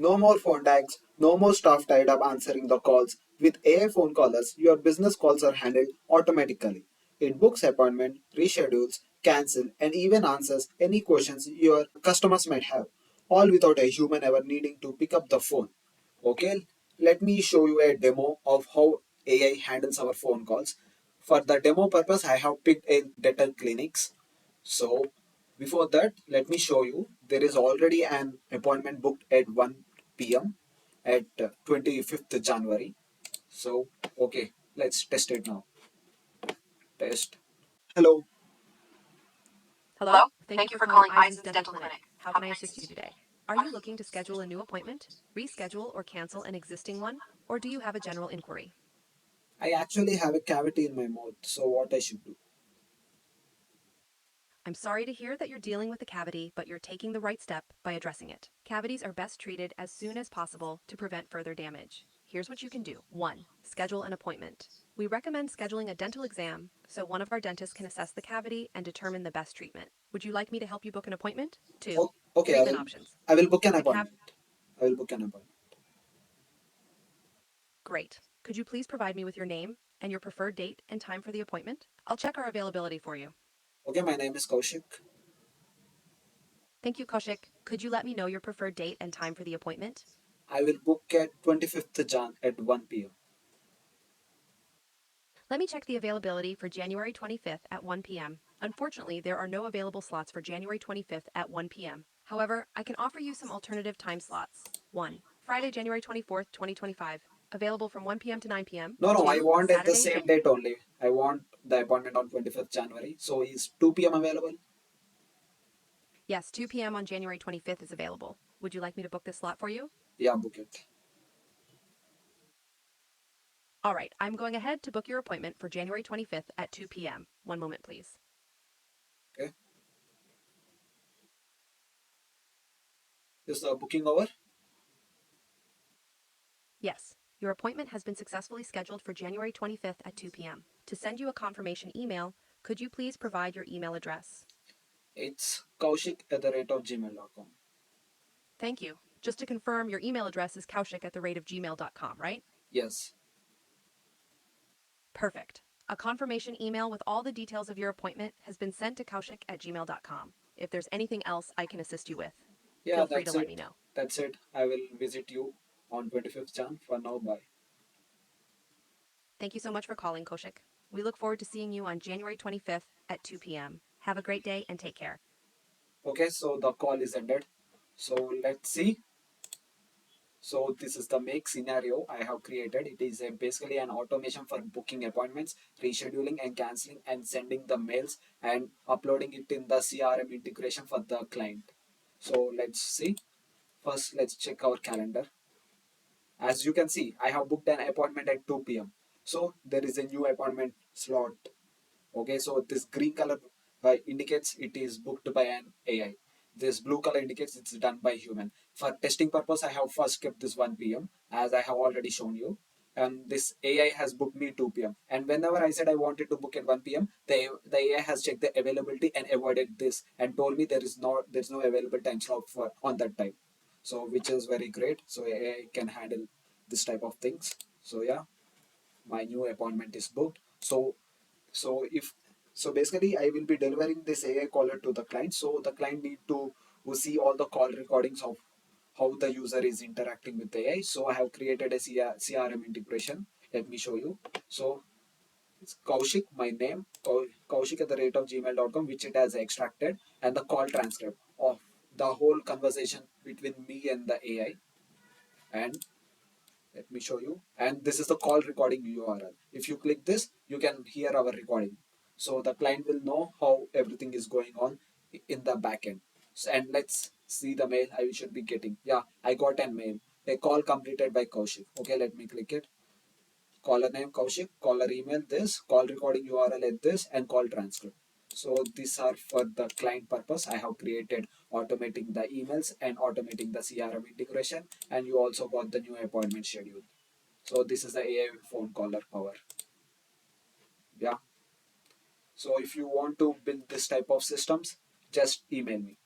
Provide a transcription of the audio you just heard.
No more phone tags, no more staff tied up answering the calls. With AI phone callers, your business calls are handled automatically. It books appointment, reschedules, cancel, and even answers any questions your customers might have, all without a human ever needing to pick up the phone. Okay, let me show you a demo of how AI handles our phone calls. For the demo purpose, I have picked a dental clinics. So before that, let me show you. There is already an appointment booked at 1 p.m. at 25th January. So, okay, let's test it now. Test. Hello. Hello? Thank you for calling Eisen's Dental Clinic. How can I assist you today? Are you looking to schedule a new appointment, reschedule or cancel an existing one, or do you have a general inquiry? I actually have a cavity in my mouth, so what I should do? I'm sorry to hear that you're dealing with a cavity, but you're taking the right step by addressing it. Cavities are best treated as soon as possible to prevent further damage. Here's what you can do. 1. Schedule an appointment. We recommend scheduling a dental exam so one of our dentists can assess the cavity and determine the best treatment. Would you like me to help you book an appointment? 2. Okay, Treatment options. I will book an The cav appointment. I will book an appointment. Great. Could you please provide me with your name and your preferred date and time for the appointment? I'll check our availability for you. Okay, my name is Kaushik. Thank you, Koshik. Could you let me know your preferred date and time for the appointment? I will book at 25th Jan at 1 p.m. Let me check the availability for January 25th at 1 p.m. Unfortunately, there are no available slots for January 25th at 1 p.m. However, I can offer you some alternative time slots. 1. Friday, January 24th, 2025. Available from 1 p.m. to 9 p.m. No, no, I 2. want at the Saturday, same date only. I want the appointment on 25th January. So is 2 p.m. available? Yes, 2 p.m. on January 25th is available. Would you like me to book this slot for you? Yeah, book it. All right, I'm going ahead to book your appointment for January 25th at 2 p.m. One moment, please. Okay. Is the booking over? Yes, your appointment has been successfully scheduled for January 25th at 2 p.m. To send you a confirmation email, could you please provide your email address? It's kaushik@gmail.com. Thank you. Just to confirm, your email address is kaushik@gmail.com, right? Yes. Perfect. A confirmation email with all the details of your appointment has been sent to kaushik@gmail.com. If there's anything else I can assist you with, Yeah, feel free to that's let me it. know. That's it. I will visit you on 25th Jan. For now, bye. Thank you so much for calling, Koshik. We look forward to seeing you on January 25th at 2 p.m. Have a great day and take care. Okay, so the call is ended. So let's see. So this is the make scenario I have created. It is basically an automation for booking appointments, rescheduling and canceling and sending the mails and uploading it in the CRM integration for the client. So let's see. First, let's check our calendar. As you can see, I have booked an appointment at 2 p.m. So there is a new appointment slot. Okay, so this green color indicates it is booked by an AI. This blue color indicates it's done by human. For testing purpose, I have first kept this 1 p.m. as I have already shown you. And this AI has booked me 2 p.m. And whenever I said I wanted to book at 1 p.m., the AI has checked the availability and avoided this and told me there's no available time slot for on that time. So which is very great. So AI can handle this type of things. So yeah, my new appointment is booked. So if so basically I will be delivering this AI caller to the client. So the client need to see all the call recordings of how the user is interacting with the AI. So I have created a CRM integration. Let me show you. So it's Kaushik, my name, Kaushik @gmail.com, which it has extracted, and the call transcript of the whole conversation between me and the AI. And let me show you. And this is the call recording URL. If you click this, you can hear our recording. So the client will know how everything is going on in the backend. So, and let's see the mail I should be getting. Yeah, I got a mail. A call completed by Kaushik. Okay, let me click it. Caller name Kaushik, caller email this, call recording URL at this, and call transcript. So these are for the client purpose. I have created automating the emails and automating the CRM integration, and you also got the new appointment schedule. So this is the AI phone caller power. Yeah. So if you want to build this type of systems, just email me.